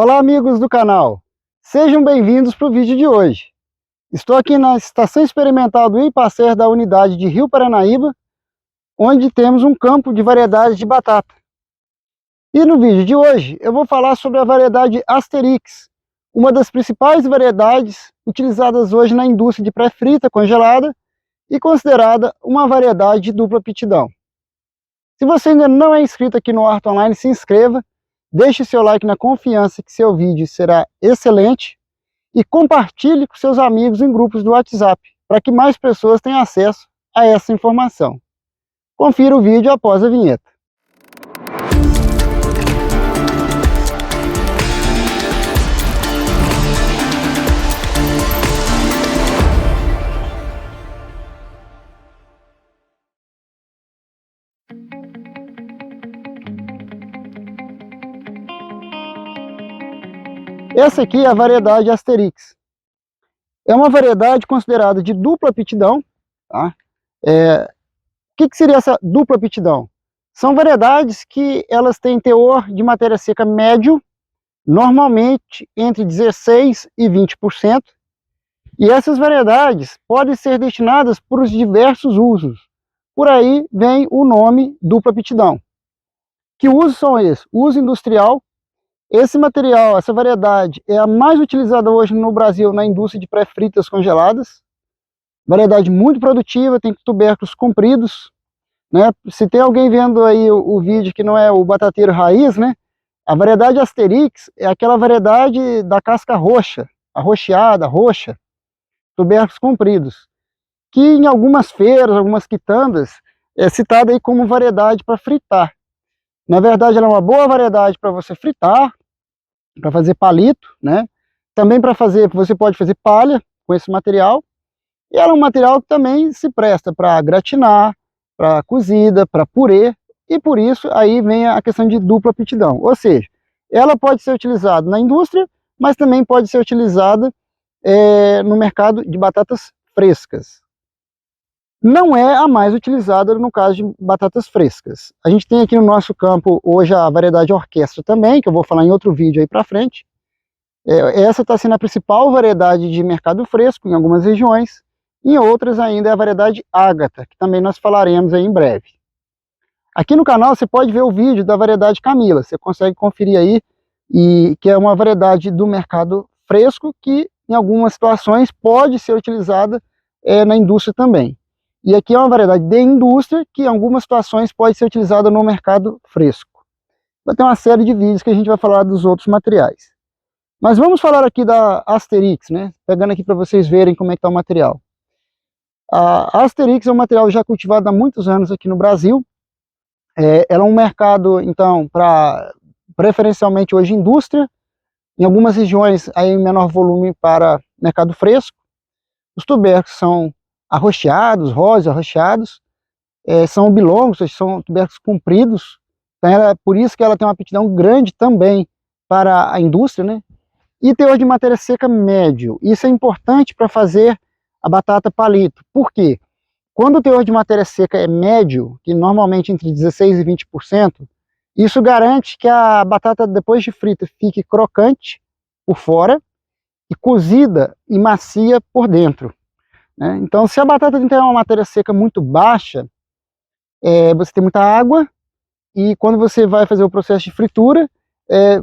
Olá, amigos do canal, sejam bem-vindos para o vídeo de hoje. Estou aqui na Estação Experimental do Ipacer da unidade de Rio Paranaíba, onde temos um campo de variedades de batata. E no vídeo de hoje eu vou falar sobre a variedade Asterix, uma das principais variedades utilizadas hoje na indústria de pré-frita congelada e considerada uma variedade de dupla aptidão. Se você ainda não é inscrito aqui no Horta Online, se inscreva, deixe seu like na confiança que seu vídeo será excelente e compartilhe com seus amigos em grupos do WhatsApp, para que mais pessoas tenham acesso a essa informação. Confira o vídeo após a vinheta. Essa aqui é a variedade Asterix. É uma variedade considerada de dupla aptidão. Tá? O que seria essa dupla aptidão? São variedades que elas têm teor de matéria seca médio, normalmente entre 16% e 20%. E essas variedades podem ser destinadas para os diversos usos. Por aí vem o nome dupla aptidão. Que usos são esses? Uso industrial. Esse material, essa variedade, é a mais utilizada hoje no Brasil na indústria de pré-fritas congeladas. Variedade muito produtiva, tem tubérculos compridos, né? Se tem alguém vendo aí o vídeo que não é o batateiro raiz, né? A variedade Asterix é aquela variedade da casca roxa, arroxeada, roxa, tubérculos compridos, que em algumas feiras, algumas quitandas, é citada aí como variedade para fritar. Na verdade, ela é uma boa variedade para você fritar, para fazer palito, né? Também para fazer, você pode fazer palha com esse material. E ela é um material que também se presta para gratinar, para cozida, para purê, e por isso aí vem a questão de dupla aptidão. Ou seja, ela pode ser utilizada na indústria, mas também pode ser utilizada no mercado de batatas frescas. Não é a mais utilizada no caso de batatas frescas. A gente tem aqui no nosso campo hoje a variedade orquestra também, que eu vou falar em outro vídeo aí para frente. Essa está sendo a principal variedade de mercado fresco em algumas regiões. Em outras ainda é a variedade Ágata, que também nós falaremos aí em breve. Aqui no canal você pode ver o vídeo da variedade Camila, você consegue conferir aí, que é uma variedade do mercado fresco que em algumas situações pode ser utilizada na indústria também. E aqui é uma variedade de indústria que em algumas situações pode ser utilizada no mercado fresco. Vai ter uma série de vídeos que a gente vai falar dos outros materiais. Mas vamos falar aqui da Asterix, né? Pegando aqui para vocês verem como é que está o material. A Asterix é um material já cultivado há muitos anos aqui no Brasil. Ela é um mercado, então, para preferencialmente hoje indústria, em algumas regiões aí em menor volume para mercado fresco. Os tubérculos são arroxeados, rosas arroxeados, são bilongos, são tubérculos compridos, então por isso que ela tem uma aptidão grande também para a indústria, né? E teor de matéria seca médio. Isso é importante para fazer a batata palito. Por quê? Quando o teor de matéria seca é médio, que normalmente entre 16% e 20%, isso garante que a batata depois de frita fique crocante por fora e cozida e macia por dentro. Né? Então, se a batata tem uma matéria seca muito baixa, você tem muita água, e quando você vai fazer o processo de fritura,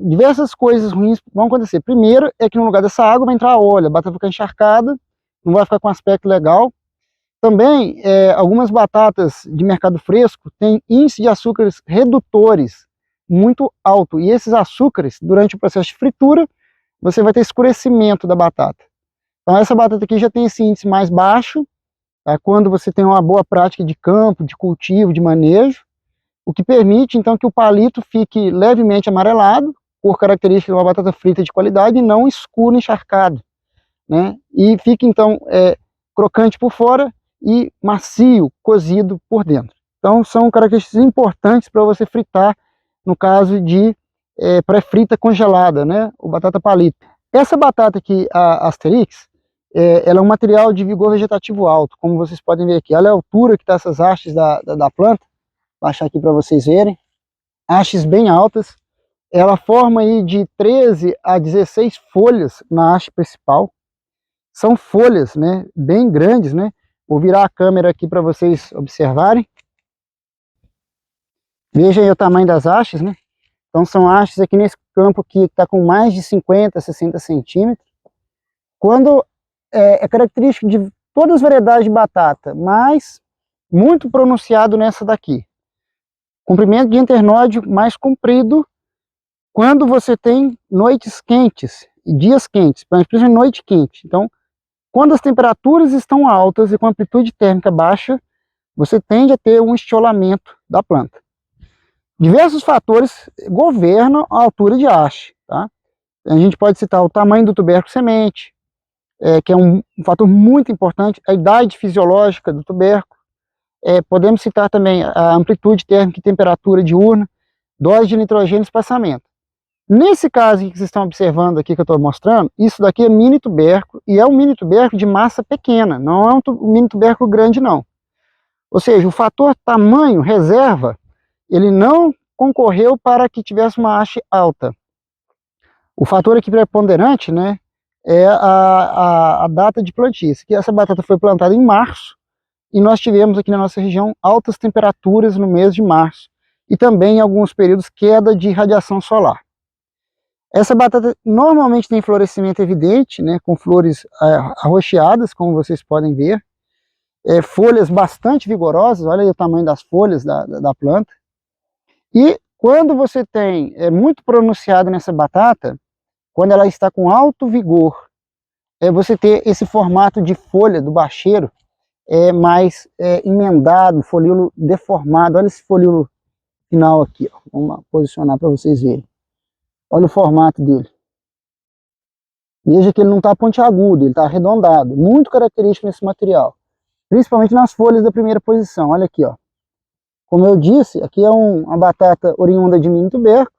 diversas coisas ruins vão acontecer. Primeiro é que no lugar dessa água vai entrar óleo, a batata vai ficar encharcada, não vai ficar com aspecto legal. Também, algumas batatas de mercado fresco têm índice de açúcares redutores muito alto, e esses açúcares, durante o processo de fritura, você vai ter escurecimento da batata. Então essa batata aqui já tem esse índice mais baixo, tá? Quando você tem uma boa prática de campo, de cultivo, de manejo, o que permite então que o palito fique levemente amarelado, por característica de uma batata frita de qualidade, e não escuro, encharcado, né? E fique então crocante por fora e macio, cozido por dentro. Então são características importantes para você fritar, no caso de pré-frita congelada, né? O batata palito. Essa batata aqui, a Asterix, ela é um material de vigor vegetativo alto, como vocês podem ver aqui. Olha a altura que está essas hastes da planta. Vou baixar aqui para vocês verem. Hastes bem altas, ela forma aí de 13 a 16 folhas na haste principal. São folhas, né, bem grandes, né? Vou virar a câmera aqui para vocês observarem. Veja aí o tamanho das hastes, né? Então são hastes aqui nesse campo que está com mais de 50, 60 centímetros. Quando é característico de todas as variedades de batata, mas muito pronunciado nessa daqui. Comprimento de internódio mais comprido quando você tem noites quentes e dias quentes, principalmente noite quente. Então, quando as temperaturas estão altas e com amplitude térmica baixa, você tende a ter um estiolamento da planta. Diversos fatores governam a altura de haste, tá? A gente pode citar o tamanho do tubérculo semente, que é um fator muito importante, a idade fisiológica do tubérculo. Podemos citar também a amplitude térmica e temperatura diurna, dose de nitrogênio e espaçamento. Nesse caso que vocês estão observando aqui, que eu estou mostrando, isso daqui é mini tubérculo, e é um mini tubérculo de massa pequena, não é um mini tubérculo grande não. Ou seja, o fator tamanho, reserva, ele não concorreu para que tivesse uma haste alta. O fator aqui preponderante, né, é a data de plantio. Que essa batata foi plantada em março, e nós tivemos aqui na nossa região altas temperaturas no mês de março, e também em alguns períodos queda de radiação solar. Essa batata normalmente tem florescimento evidente, né, com flores arroxeadas, como vocês podem ver. Folhas bastante vigorosas, olha aí o tamanho das folhas da planta. E quando você tem muito pronunciado nessa batata, quando ela está com alto vigor, você ter esse formato de folha do bacheiro mais emendado, folíolo deformado. Olha esse folíolo final aqui, ó. Vamos posicionar para vocês verem. Olha o formato dele. Veja que ele não está pontiagudo, ele está arredondado. Muito característico nesse material. Principalmente nas folhas da primeira posição. Olha aqui, ó. Como eu disse, aqui é uma batata oriunda de mini tubérculo.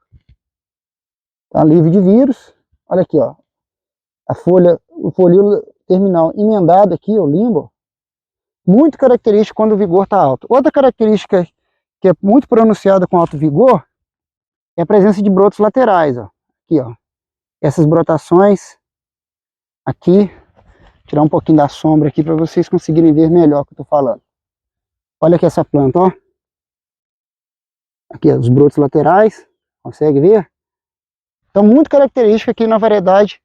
Está livre de vírus. Olha aqui, ó. A folha, o folíolo terminal emendado aqui, o limbo. Muito característico quando o vigor está alto. Outra característica que é muito pronunciada com alto vigor é a presença de brotos laterais, ó. Aqui, ó. Essas brotações aqui. Tirar um pouquinho da sombra aqui para vocês conseguirem ver melhor o que eu estou falando. Olha aqui essa planta, ó. Aqui, ó, os brotos laterais. Consegue ver? Então, muito característica aqui na variedade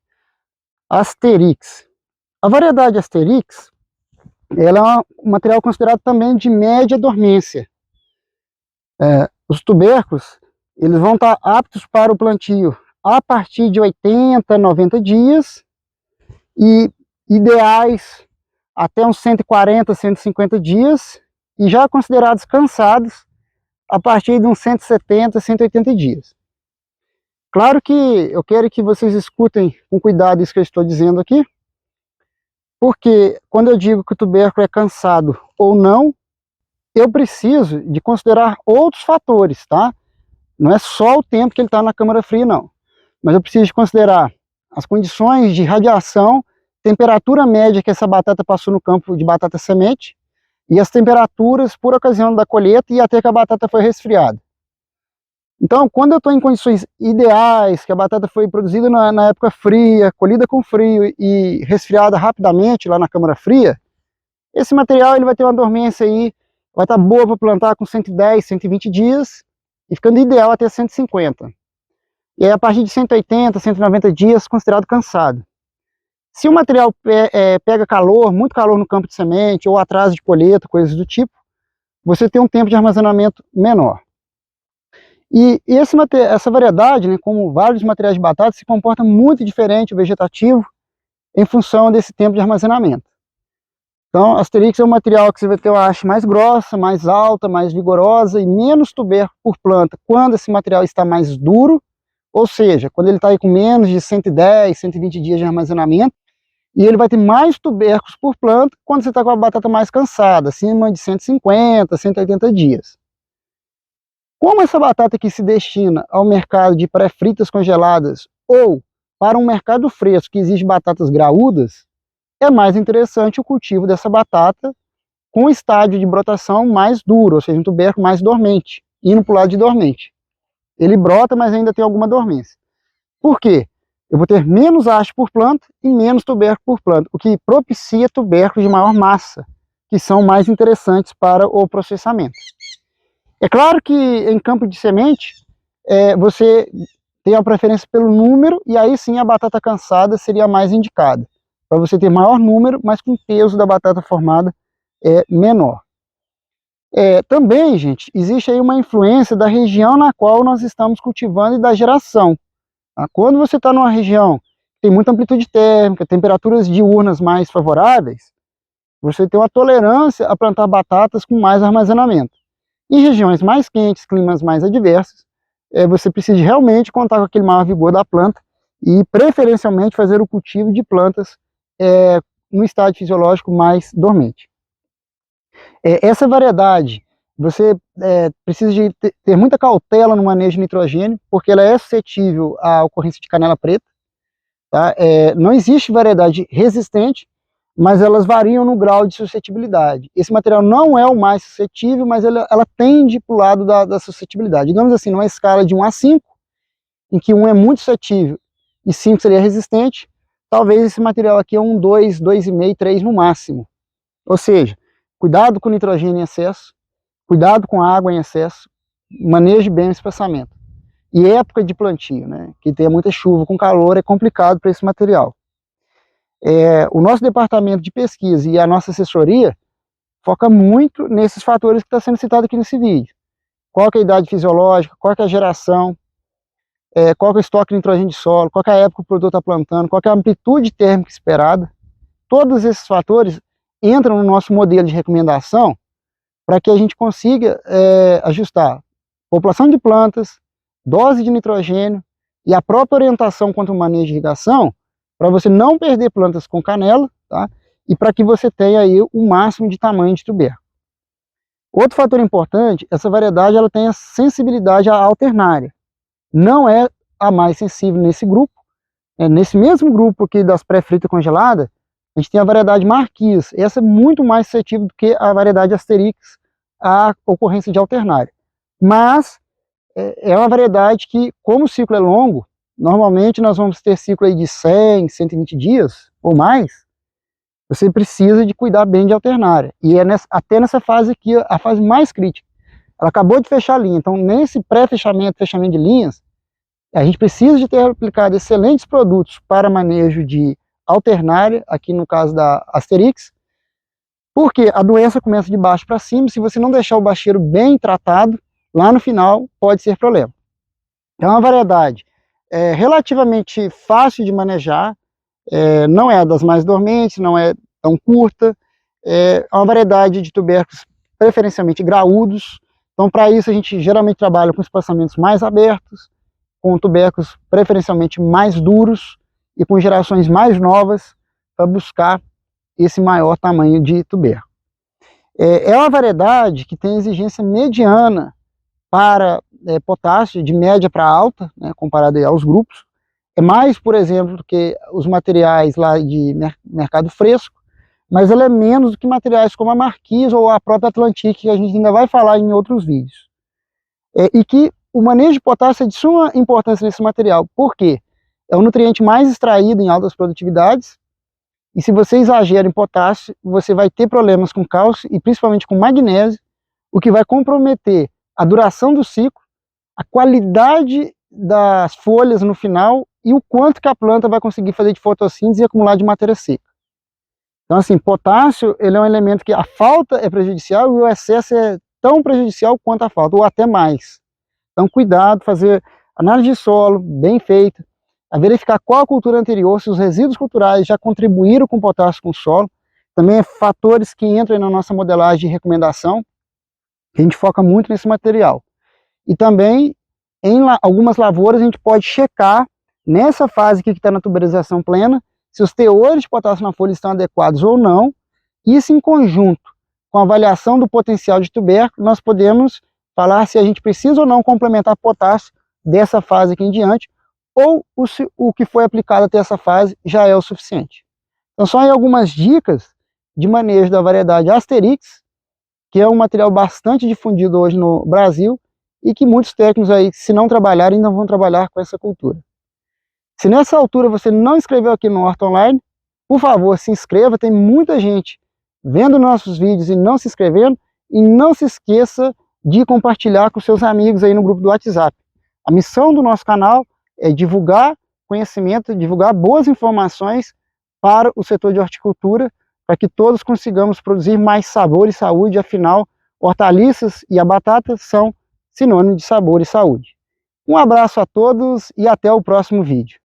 Asterix. A variedade Asterix, ela é um material considerado também de média dormência. Os tubérculos, eles vão estar aptos para o plantio a partir de 80, 90 dias e ideais até uns 140, 150 dias e já considerados cansados a partir de uns 170, 180 dias. Claro que eu quero que vocês escutem com cuidado isso que eu estou dizendo aqui, porque quando eu digo que o tubérculo é cansado ou não, eu preciso de considerar outros fatores, tá? Não é só o tempo que ele está na câmara fria, não. Mas eu preciso de considerar as condições de radiação, temperatura média que essa batata passou no campo de batata semente, e as temperaturas por ocasião da colheita e até que a batata foi resfriada. Então, quando eu estou em condições ideais, que a batata foi produzida na época fria, colhida com frio e resfriada rapidamente lá na câmara fria, esse material ele vai ter uma dormência aí, vai estar boa para plantar com 110, 120 dias, e ficando ideal até 150. E aí, a partir de 180, 190 dias, considerado cansado. Se o material pega calor, muito calor no campo de semente, ou atraso de colheita, coisas do tipo, você tem um tempo de armazenamento menor. E essa variedade, né, como vários materiais de batata, se comporta muito diferente o vegetativo em função desse tempo de armazenamento. Então, a Asterix é um material que você vai ter uma haste mais grossa, mais alta, mais vigorosa e menos tubérculo por planta quando esse material está mais duro, ou seja, quando ele está aí com menos de 110, 120 dias de armazenamento, e ele vai ter mais tubérculos por planta quando você está com a batata mais cansada, acima de 150, 180 dias. Como essa batata aqui se destina ao mercado de pré-fritas congeladas ou para um mercado fresco que exige batatas graúdas, é mais interessante o cultivo dessa batata com um estágio de brotação mais duro, ou seja, um tubérculo mais dormente, indo para o lado de dormente. ele brota, mas ainda tem alguma dormência. Por quê? Eu vou ter menos haste por planta e menos tubérculo por planta, o que propicia tubérculos de maior massa, que são mais interessantes para o processamento. É claro que em campo de semente, você tem a preferência pelo número, e aí sim a batata cansada seria a mais indicada, para você ter maior número, mas com o peso da batata formada menor. Também, gente, existe aí uma influência da região na qual nós estamos cultivando e da geração. Tá? Quando você está numa região que tem muita amplitude térmica, temperaturas diurnas mais favoráveis, você tem uma tolerância a plantar batatas com mais armazenamento. Em regiões mais quentes, climas mais adversos, você precisa realmente contar com aquele maior vigor da planta e preferencialmente fazer o cultivo de plantas no estágio fisiológico mais dormente. Essa variedade, você precisa de ter muita cautela no manejo de nitrogênio, porque ela é suscetível à ocorrência de canela preta. Tá? Não existe variedade resistente, mas elas variam no grau de suscetibilidade. Esse material não é o mais suscetível, mas ela tende para o lado da suscetibilidade. Digamos assim, numa escala de 1 a 5, em que 1 é muito suscetível e 5 seria resistente, talvez esse material aqui é um 2, 2,5, 3 no máximo. Ou seja, cuidado com nitrogênio em excesso, cuidado com água em excesso, maneje bem o espaçamento. E época de plantio, né? Que tenha muita chuva com calor, é complicado para esse material. O nosso departamento de pesquisa e a nossa assessoria foca muito nesses fatores que está sendo citado aqui nesse vídeo. Qual que é a idade fisiológica, qual que é a geração, qual que é o estoque de nitrogênio de solo, qual que é a época que o produtor está plantando, qual que é a amplitude térmica esperada. Todos esses fatores entram no nosso modelo de recomendação para que a gente consiga ajustar população de plantas, dose de nitrogênio e a própria orientação quanto ao manejo de irrigação, para você não perder plantas com canela, tá? E para que você tenha aí o máximo de tamanho de tubérculo. Outro fator importante, essa variedade ela tem a sensibilidade à alternária. Não é a mais sensível nesse grupo. Nesse mesmo grupo aqui das pré-fritas congeladas, a gente tem a variedade Marquise. Essa é muito mais suscetível do que a variedade Asterix, à ocorrência de alternária. Mas é uma variedade que, como o ciclo é longo, normalmente nós vamos ter ciclo aí de 100, 120 dias ou mais, você precisa de cuidar bem de alternária. E até nessa fase aqui, a fase mais crítica. Ela acabou de fechar a linha, então nesse pré-fechamento, fechamento de linhas, a gente precisa de ter aplicado excelentes produtos para manejo de alternária, aqui no caso da Asterix, porque a doença começa de baixo para cima, se você não deixar o bacheiro bem tratado, lá no final pode ser problema. É uma variedade relativamente fácil de manejar, não é das mais dormentes, não é tão curta, é uma variedade de tubérculos preferencialmente graúdos, então para isso a gente geralmente trabalha com espaçamentos mais abertos, com tubérculos preferencialmente mais duros e com gerações mais novas para buscar esse maior tamanho de tubérculo. É uma variedade que tem exigência mediana para potássio, de média para alta, né, comparado aos grupos. É mais, por exemplo, do que os materiais lá de mercado fresco, mas ela é menos do que materiais como a Marquise ou a própria Atlantic, que a gente ainda vai falar em outros vídeos. E que o manejo de potássio é de suma importância nesse material. Por quê? É o nutriente mais extraído em altas produtividades, e se você exagera em potássio, você vai ter problemas com cálcio e principalmente com magnésio, o que vai comprometer a duração do ciclo, a qualidade das folhas no final e o quanto que a planta vai conseguir fazer de fotossíntese e acumular de matéria seca. Então, assim, potássio, ele é um elemento que a falta é prejudicial e o excesso é tão prejudicial quanto a falta, ou até mais. Então, cuidado, fazer análise de solo bem feita, a verificar qual a cultura anterior, se os resíduos culturais já contribuíram com potássio com o solo. Também fatores que entram na nossa modelagem de recomendação, que a gente foca muito nesse material. E também, em algumas lavouras, a gente pode checar, nessa fase aqui que está na tuberização plena, se os teores de potássio na folha estão adequados ou não. Isso em conjunto com a avaliação do potencial de tubérculo, nós podemos falar se a gente precisa ou não complementar potássio dessa fase aqui em diante, ou o que foi aplicado até essa fase já é o suficiente. Então são aí algumas dicas de manejo da variedade Asterix, que é um material bastante difundido hoje no Brasil e que muitos técnicos aí, se não trabalharem, ainda vão trabalhar com essa cultura. Se nessa altura você não inscreveu aqui no Horta Online, por favor, se inscreva, tem muita gente vendo nossos vídeos e não se inscrevendo, e não se esqueça de compartilhar com seus amigos aí no grupo do WhatsApp. A missão do nosso canal é divulgar conhecimento, divulgar boas informações para o setor de horticultura, para que todos consigamos produzir mais sabor e saúde, afinal, hortaliças e a batata são sinônimo de sabor e saúde. Um abraço a todos e até o próximo vídeo.